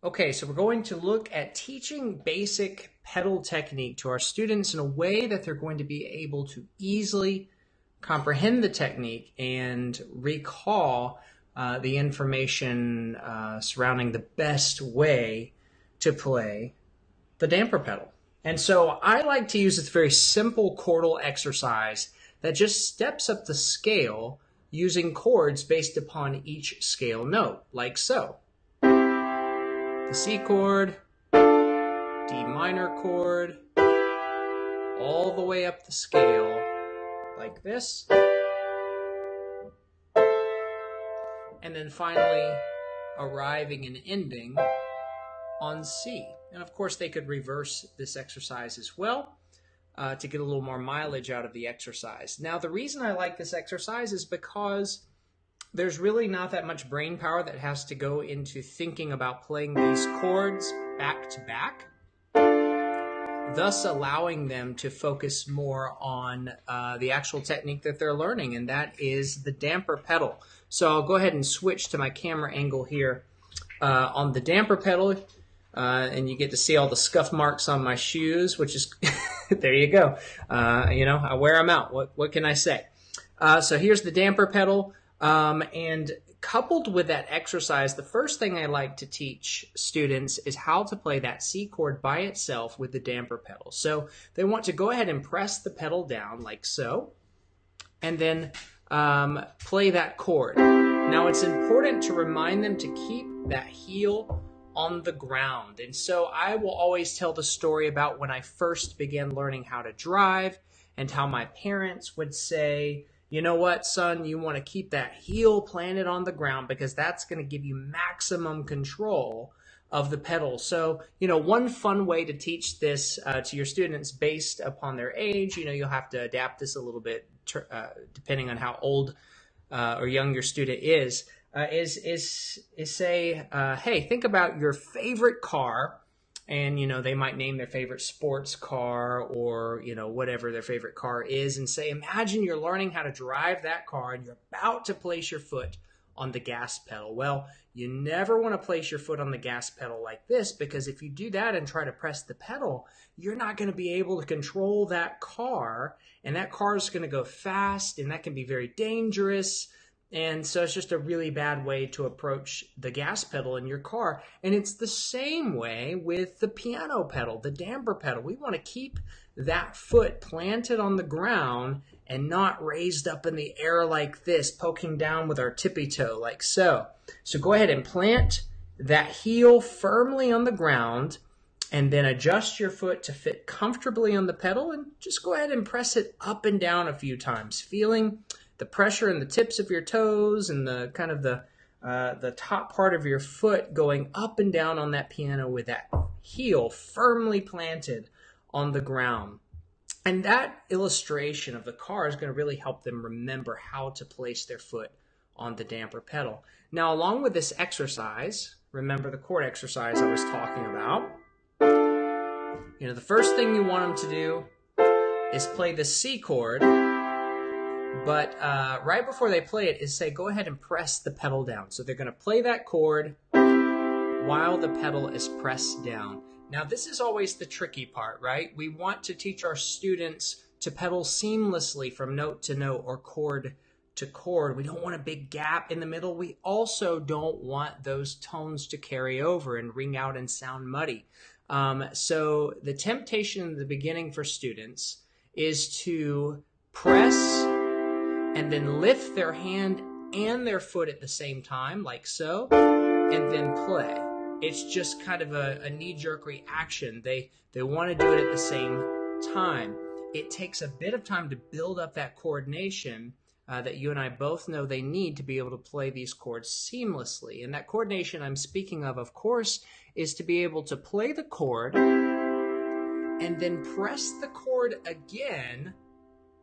Okay, so we're going to look at teaching basic pedal technique to our students in a way that they're going to be able to easily comprehend the technique and recall the information surrounding the best way to play the damper pedal. And so I like to use this very simple chordal exercise that just steps up the scale using chords based upon each scale note, like so. The C chord, D minor chord, all the way up the scale, like this. And then finally arriving and ending on C. And of course they could reverse this exercise as well to get a little more mileage out of the exercise. Now the reason I like this exercise is because there's really not that much brain power that has to go into thinking about playing these chords back to back, thus allowing them to focus more on the actual technique that they're learning, and that is the damper pedal. So I'll go ahead and switch to my camera angle here on the damper pedal, and you get to see all the scuff marks on my shoes, which is, there you go. I wear them out. What can I say? So here's the damper pedal. And coupled with that exercise, the first thing I like to teach students is how to play that C chord by itself with the damper pedal. So they want to go ahead and press the pedal down like so, and then play that chord. Now it's important to remind them to keep that heel on the ground. And so I will always tell the story about when I first began learning how to drive and how my parents would say, you know what, son, you want to keep that heel planted on the ground because that's going to give you maximum control of the pedal. So, one fun way to teach this to your students based upon their age, you'll have to adapt this a little bit depending on how old or young your student is say, hey, think about your favorite car. And, they might name their favorite sports car or, whatever their favorite car is and say, imagine you're learning how to drive that car and you're about to place your foot on the gas pedal. Well, you never want to place your foot on the gas pedal like this, because if you do that and try to press the pedal, you're not going to be able to control that car, and that car is going to go fast, and that can be very dangerous. And so it's just a really bad way to approach the gas pedal in your car. And it's the same way with the piano pedal, the damper pedal. We want to keep that foot planted on the ground and not raised up in the air like this, poking down with our tippy toe like so. So go ahead and plant that heel firmly on the ground and then adjust your foot to fit comfortably on the pedal and just go ahead and press it up and down a few times, feeling the pressure in the tips of your toes and the kind of the top part of your foot going up and down on that piano with that heel firmly planted on the ground. And that illustration of the car is going to really help them remember how to place their foot on the damper pedal. Now, along with this exercise, remember the chord exercise I was talking about. The first thing you want them to do is play the C chord. But right before they play it is say, go ahead and press the pedal down. So they're going to play that chord while the pedal is pressed down. Now, this is always the tricky part, right? We want to teach our students to pedal seamlessly from note to note or chord to chord. We don't want a big gap in the middle. We also don't want those tones to carry over and ring out and sound muddy. So the temptation in the beginning for students is to press and then lift their hand and their foot at the same time, like so, and then play. It's just kind of a knee-jerk reaction. They want to do it at the same time. It takes a bit of time to build up that coordination that you and I both know they need to be able to play these chords seamlessly. And that coordination I'm speaking of course, is to be able to play the chord and then press the chord again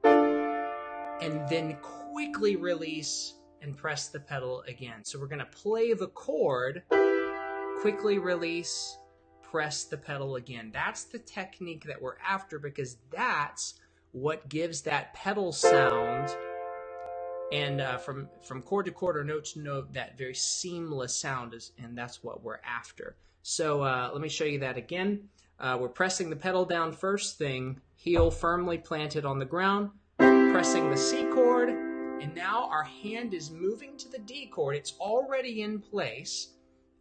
and then quickly release and press the pedal again. So we're going to play the chord, quickly release, press the pedal again. That's the technique that we're after because that's what gives that pedal sound and from chord to chord or note to note, that very seamless sound is, and that's what we're after. So let me show you that again. We're pressing the pedal down first thing, heel firmly planted on the ground, pressing the C chord, and now our hand is moving to the D chord. It's already in place,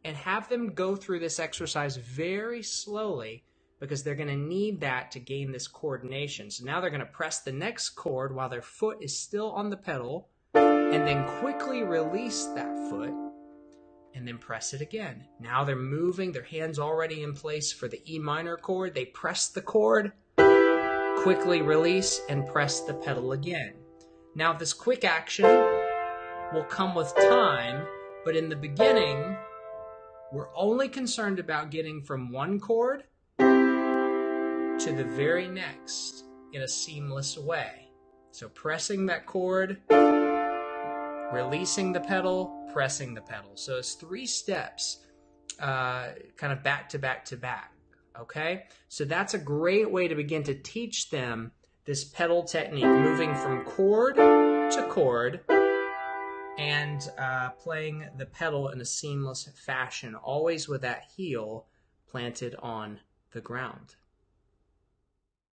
and have them go through this exercise very slowly because they're going to need that to gain this coordination. So now they're going to press the next chord while their foot is still on the pedal, and then quickly release that foot and then press it again. Now they're moving, their hand's already in place for the E minor chord. They press the chord, quickly release, and press the pedal again. Now this quick action will come with time, but in the beginning, we're only concerned about getting from one chord to the very next in a seamless way. So pressing that chord, releasing the pedal, pressing the pedal. So it's 3 steps, kind of back to back to back. Okay? So that's a great way to begin to teach them this pedal technique, moving from chord to chord and playing the pedal in a seamless fashion, always with that heel planted on the ground.